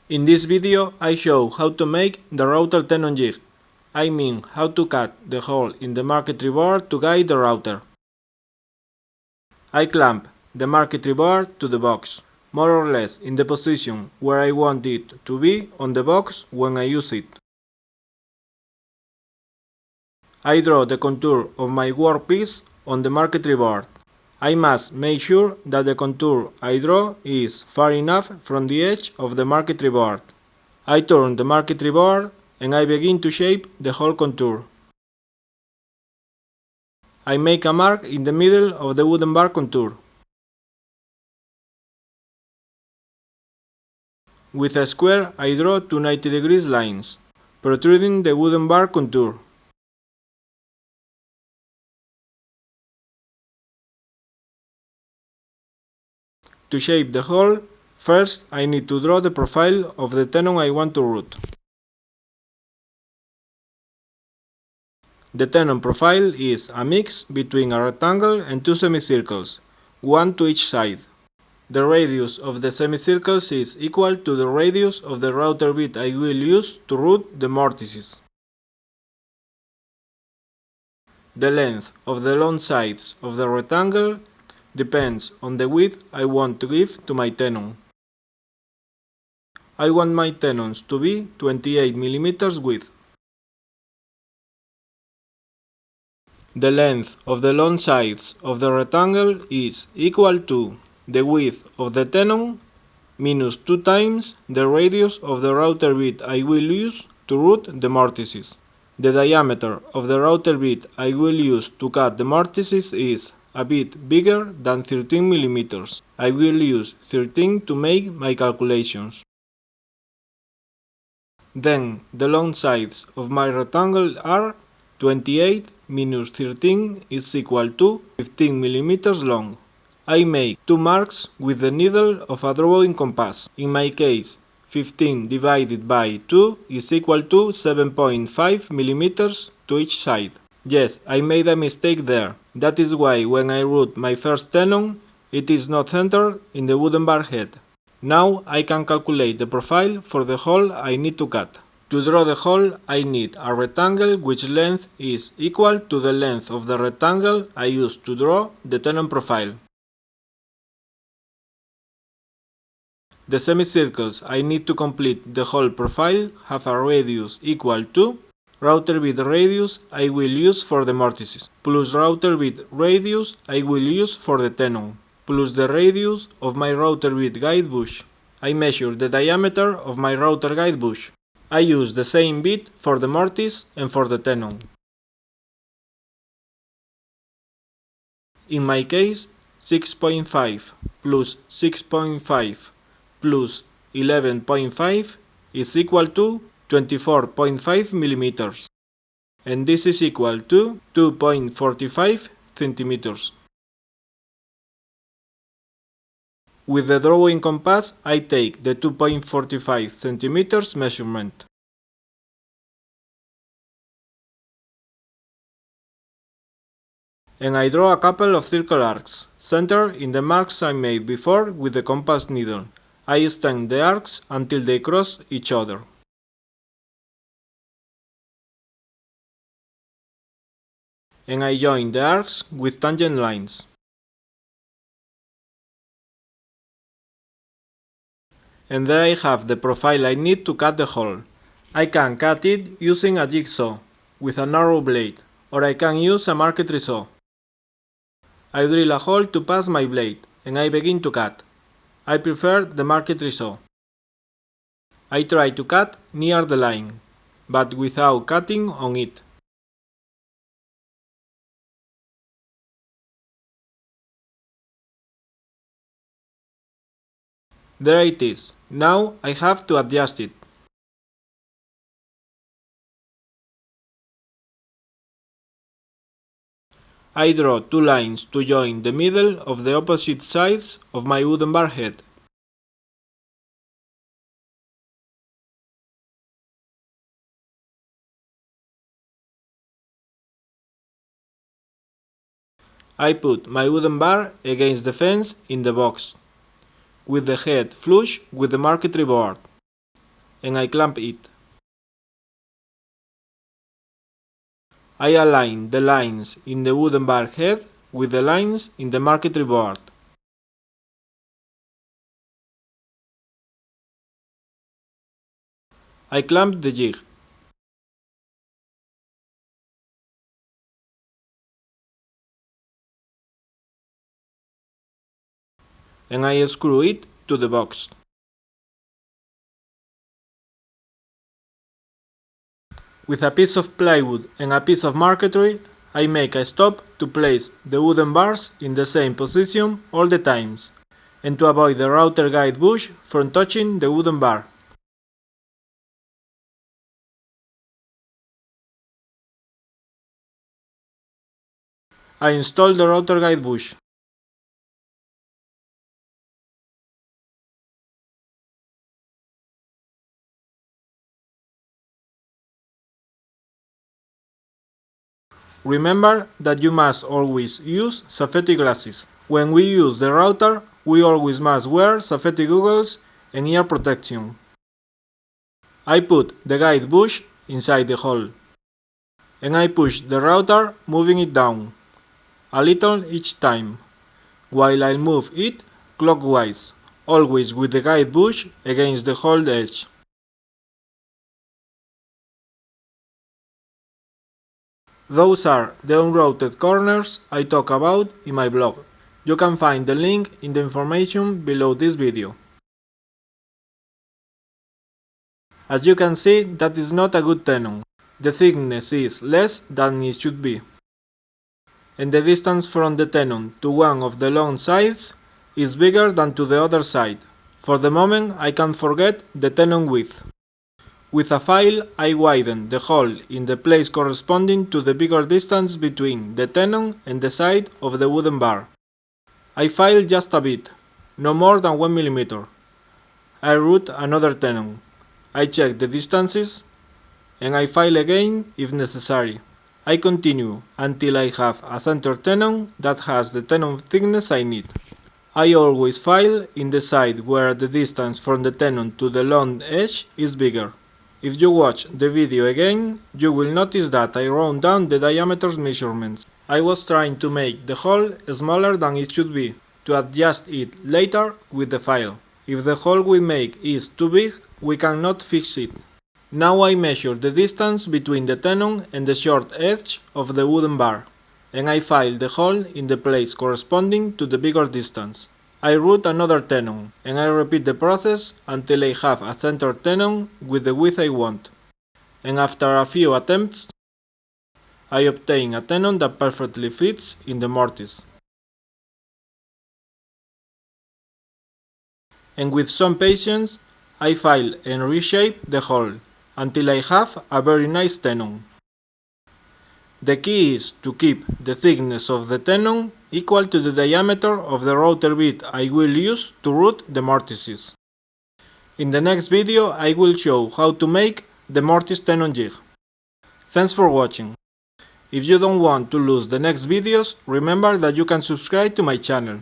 In this video I show how to make the router tenon jig. I mean how to cut the hole in the marquetry board to guide the router. I clamp the marquetry board to the box, more or less in the position where I want it to be on the box when I use it. I draw the contour of my workpiece on the marquetry board. I must make sure that the contour I draw is far enough from the edge of the marquetry board. I turn the marquetry board and I begin to shape the whole contour. I make a mark in the middle of the wooden bar contour. With a square I draw two 90 degrees lines, protruding the wooden bar contour. To shape the hole, first I need to draw the profile of the tenon I want to route. The tenon profile is a mix between a rectangle and two semicircles, one to each side. The radius of the semicircles is equal to the radius of the router bit I will use to route the mortises. The length of the long sides of the rectangle depends on the width I want to give to my tenon. I want my tenons to be 28 mm width. The length of the long sides of the rectangle is equal to the width of the tenon minus 2 times the radius of the router bit I will use to route the mortises. The diameter of the router bit I will use to cut the mortises is a bit bigger than 13 mm. I will use 13 to make my calculations. Then the long sides of my rectangle are 28 minus 13 is equal to 15 mm long. I make two marks with the needle of a drawing compass. In my case, 15 divided by 2 is equal to 7.5 mm to each side. Yes, I made a mistake there. That is why when I route my first tenon, it is not centered in the wooden bar head. Now I can calculate the profile for the hole I need to cut. To draw the hole, I need a rectangle which length is equal to the length of the rectangle I used to draw the tenon profile. The semicircles I need to complete the whole profile have a radius equal to router bit radius I will use for the mortises, plus router bit radius I will use for the tenon, plus the radius of my router bit guide bush. I measure the diameter of my router guide bush. I use the same bit for the mortise and for the tenon. In my case, 6.5 plus 6.5 plus 11.5 is equal to 24.5 millimeters, and this is equal to 2.45 centimeters. With the drawing compass, I take the 2.45 centimeters measurement. And I draw a couple of circle arcs, centered in the marks I made before with the compass needle. I extend the arcs until they cross each other. And I join the arcs with tangent lines. And there I have the profile I need to cut the hole. I can cut it using a jigsaw with a narrow blade, or I can use a marquetry saw. I drill a hole to pass my blade, and I begin to cut. I prefer the marquetry saw. I try to cut near the line, but without cutting on it. There it is. Now I have to adjust it. I draw two lines to join the middle of the opposite sides of my wooden bar head. I put my wooden bar against the fence in the box, with the head flush with the marquetry board. and I clamp it. I align the lines in the wooden bar head with the lines in the marquetry board. I clamp the jig. And I screw it to the box. With a piece of plywood and a piece of marquetry, I make a stop to place the wooden bars in the same position all the times, and to avoid the router guide bush from touching the wooden bar. I install the router guide bush. Remember that you must always use safety glasses. When we use the router, we always must wear safety goggles and ear protection. I put the guide bush inside the hole, and I push the router, moving it down a little each time, while I move it clockwise, always with the guide bush against the hole edge. Those are the unrouted corners I talk about in my blog. You can find the link in the information below this video. As you can see, that is not a good tenon. The thickness is less than it should be, and the distance from the tenon to one of the long sides is bigger than to the other side. For the moment, I can't forget the tenon width. With a file, I widen the hole in the place corresponding to the bigger distance between the tenon and the side of the wooden bar. I file just a bit, no more than 1 mm. I route another tenon. I check the distances, and I file again if necessary. I continue until I have a center tenon that has the tenon thickness I need. I always file in the side where the distance from the tenon to the long edge is bigger. If you watch the video again, you will notice that I round down the diameter measurements. I was trying to make the hole smaller than it should be, to adjust it later with the file. If the hole we make is too big, we cannot fix it. Now I measure the distance between the tenon and the short edge of the wooden bar, and I file the hole in the place corresponding to the bigger distance. I route another tenon, and I repeat the process until I have a center tenon with the width I want. And after a few attempts, I obtain a tenon that perfectly fits in the mortise. And with some patience, I file and reshape the hole until I have a very nice tenon. The key is to keep the thickness of the tenon equal to the diameter of the router bit I will use to route the mortises. In the next video I will show how to make the mortise tenon jig. Thanks for watching. If you don't want to lose the next videos, remember that you can subscribe to my channel.